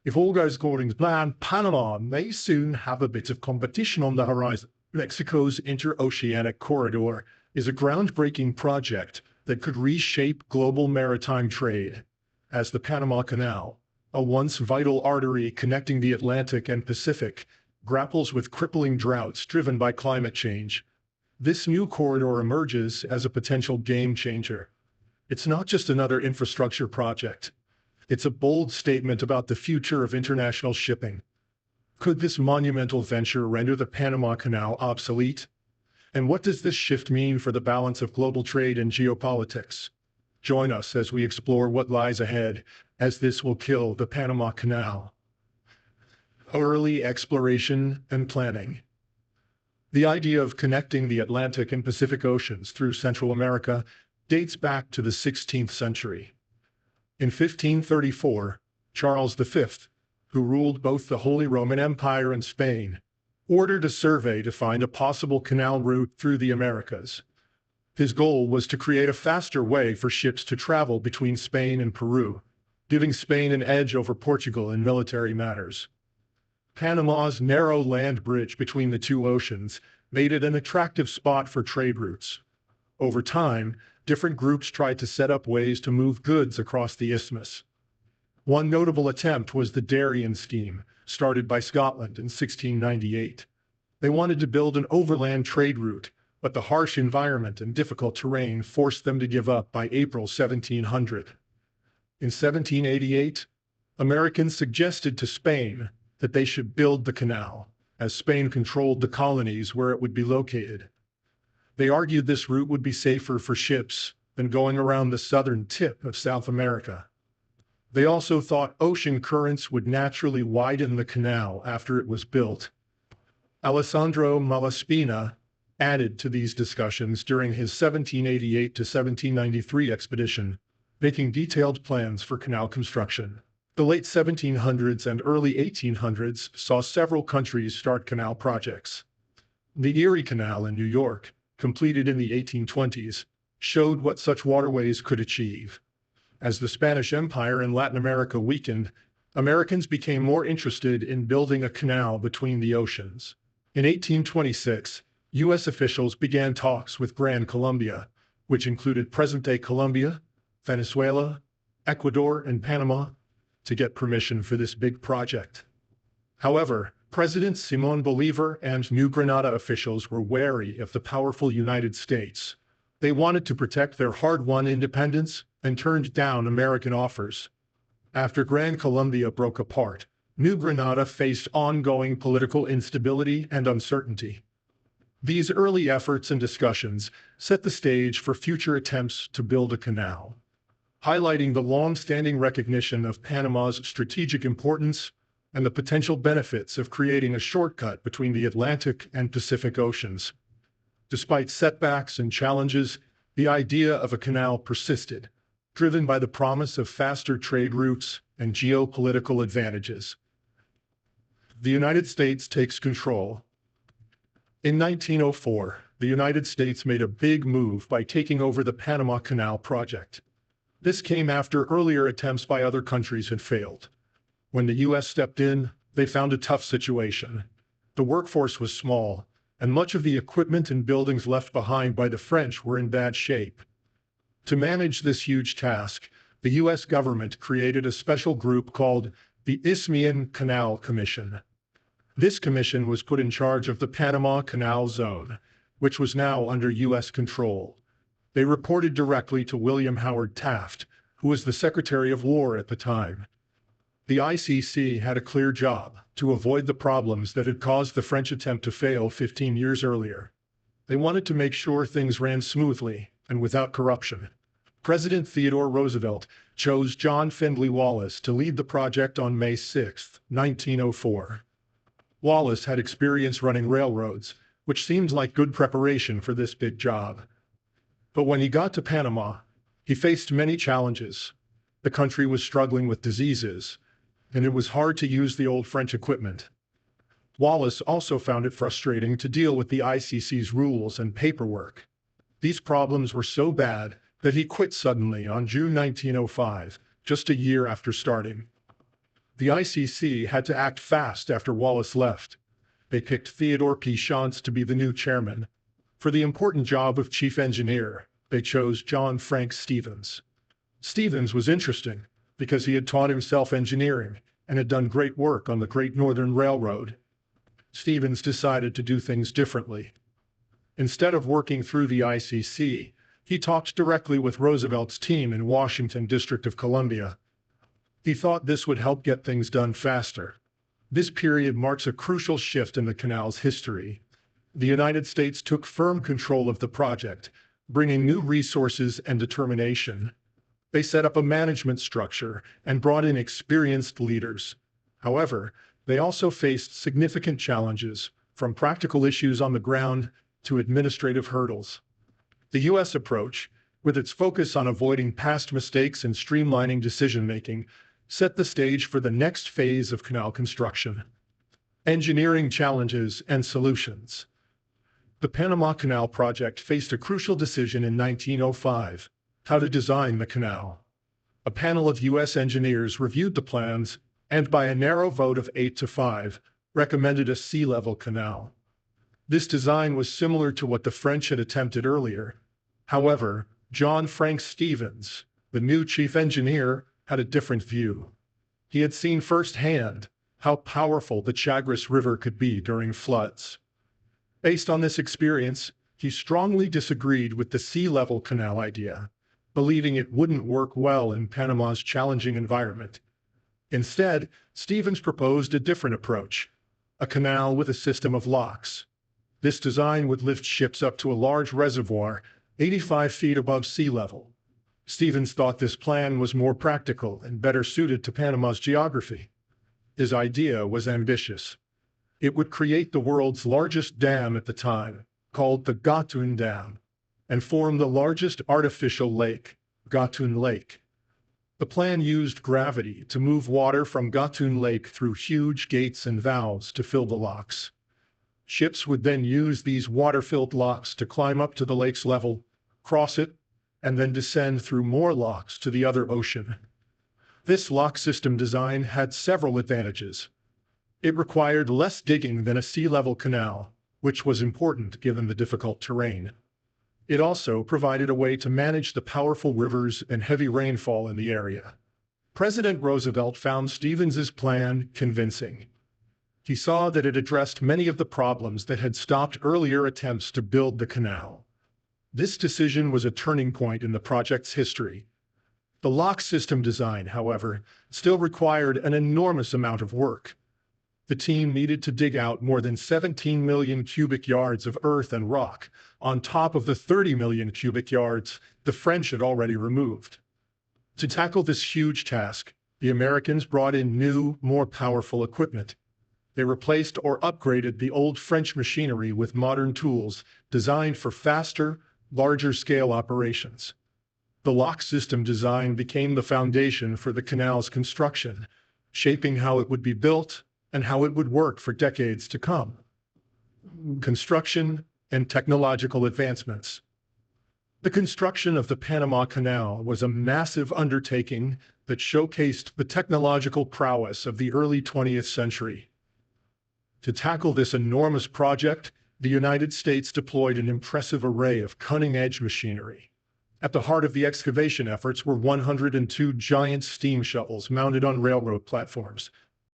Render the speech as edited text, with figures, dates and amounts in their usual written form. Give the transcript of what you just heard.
If all goes according to plan, Panama may soon have a bit of competition on the horizon. Mexico's interoceanic corridor is a groundbreaking project that could reshape global maritime trade. As the Panama Canal, a once vital artery connecting the Atlantic and Pacific, grapples with crippling droughts driven by climate change, this new corridor emerges as a potential game changer. It's not just another infrastructure project. It's a bold statement about the future of international shipping. Could this monumental venture render the Panama Canal obsolete? And what does this shift mean for the balance of global trade and geopolitics? Join us as we explore what lies ahead, as this will kill the Panama Canal. Early exploration and planning. The idea of connecting the Atlantic and Pacific Oceans through Central America dates back to the 16th century. In 1534, Charles V, who ruled both the Holy Roman Empire and Spain, ordered a survey to find a possible canal route through the Americas. His goal was to create a faster way for ships to travel between Spain and Peru, giving Spain an edge over Portugal in military matters. Panama's narrow land bridge between the two oceans made it an attractive spot for trade routes. Over time, different groups tried to set up ways to move goods across the isthmus. One notable attempt was the Darien scheme, started by Scotland in 1698. They wanted to build an overland trade route, but the harsh environment and difficult terrain forced them to give up by April 1700. In 1788, Americans suggested to Spain that they should build the canal, as Spain controlled the colonies where it would be located. They argued this route would be safer for ships than going around the southern tip of South America. They also thought ocean currents would naturally widen the canal after it was built. Alessandro Malaspina added to these discussions during his 1788 to 1793 expedition, making detailed plans for canal construction. The late 1700s and early 1800s saw several countries start canal projects. The Erie Canal in New York, completed in the 1820s, showed what such waterways could achieve. As the Spanish Empire in Latin America weakened, Americans became more interested in building a canal between the oceans. In 1826, U.S. officials began talks with Gran Colombia, which included present-day Colombia, Venezuela, Ecuador, and Panama, to get permission for this big project. However, President Simón Bolívar and New Granada officials were wary of the powerful United States. They wanted to protect their hard-won independence and turned down American offers. After Gran Colombia broke apart, New Granada faced ongoing political instability and uncertainty. These early efforts and discussions set the stage for future attempts to build a canal, highlighting the long-standing recognition of Panama's strategic importance and the potential benefits of creating a shortcut between the Atlantic and Pacific Oceans. Despite setbacks and challenges, the idea of a canal persisted, driven by the promise of faster trade routes and geopolitical advantages. The United States takes control. In 1904, the United States made a big move by taking over the Panama Canal project. This came after earlier attempts by other countries had failed. When the U.S. stepped in, they found a tough situation. The workforce was small, and much of the equipment and buildings left behind by the French were in bad shape. To manage this huge task, the U.S. government created a special group called the Isthmian Canal Commission. This commission was put in charge of the Panama Canal Zone, which was now under U.S. control. They reported directly to William Howard Taft, who was the Secretary of War at the time. The ICC had a clear job: to avoid the problems that had caused the French attempt to fail 15 years earlier. They wanted to make sure things ran smoothly and without corruption. President Theodore Roosevelt chose John Findley Wallace to lead the project on May 6, 1904. Wallace had experience running railroads, which seemed like good preparation for this big job. But when he got to Panama, he faced many challenges. The country was struggling with diseases, and it was hard to use the old French equipment. Wallace also found it frustrating to deal with the ICC's rules and paperwork. These problems were so bad that he quit suddenly on June 1905, just a year after starting. The ICC had to act fast after Wallace left. They picked Theodore P. Shantz to be the new chairman. For the important job of chief engineer, they chose John Frank Stevens. Stevens was interesting because he had taught himself engineering and had done great work on the Great Northern Railroad. Stevens decided to do things differently. Instead of working through the ICC, he talked directly with Roosevelt's team in Washington, District of Columbia. He thought this would help get things done faster. This period marks a crucial shift in the canal's history. The United States took firm control of the project, bringing new resources and determination. They set up a management structure and brought in experienced leaders. However, they also faced significant challenges, from practical issues on the ground to administrative hurdles. The U.S. approach, with its focus on avoiding past mistakes and streamlining decision-making, set the stage for the next phase of canal construction. Engineering challenges and solutions. The Panama Canal project faced a crucial decision in 1905: how to design the canal. A panel of U.S. engineers reviewed the plans and, by a narrow vote of 8-5, recommended a sea-level canal. This design was similar to what the French had attempted earlier. However, John Frank Stevens, the new chief engineer, had a different view. He had seen firsthand how powerful the Chagres River could be during floods. Based on this experience, he strongly disagreed with the sea-level canal idea, believing it wouldn't work well in Panama's challenging environment. Instead, Stevens proposed a different approach: a canal with a system of locks. This design would lift ships up to a large reservoir 85 feet above sea level. Stevens thought this plan was more practical and better suited to Panama's geography. His idea was ambitious. It would create the world's largest dam at the time, called the Gatun Dam, and form the largest artificial lake, Gatun Lake. The plan used gravity to move water from Gatun Lake through huge gates and valves to fill the locks. Ships would then use these water-filled locks to climb up to the lake's level, cross it, and then descend through more locks to the other ocean. This lock system design had several advantages. It required less digging than a sea-level canal, which was important given the difficult terrain. It also provided a way to manage the powerful rivers and heavy rainfall in the area. President Roosevelt found Stevens's plan convincing. He saw that it addressed many of the problems that had stopped earlier attempts to build the canal. This decision was a turning point in the project's history. The lock system design, however, still required an enormous amount of work. The team needed to dig out more than 17 million cubic yards of earth and rock, on top of the 30 million cubic yards the French had already removed. To tackle this huge task, the Americans brought in new, more powerful equipment. They replaced or upgraded the old French machinery with modern tools designed for faster, larger-scale operations. The lock system design became the foundation for the canal's construction, shaping how it would be built and how it would work for decades to come. Construction and technological advancements. The construction of the Panama Canal was a massive undertaking that showcased the technological prowess of the early 20th century. To tackle this enormous project, the United States deployed an impressive array of cutting-edge machinery. At the heart of the excavation efforts were 102 giant steam shovels mounted on railroad platforms,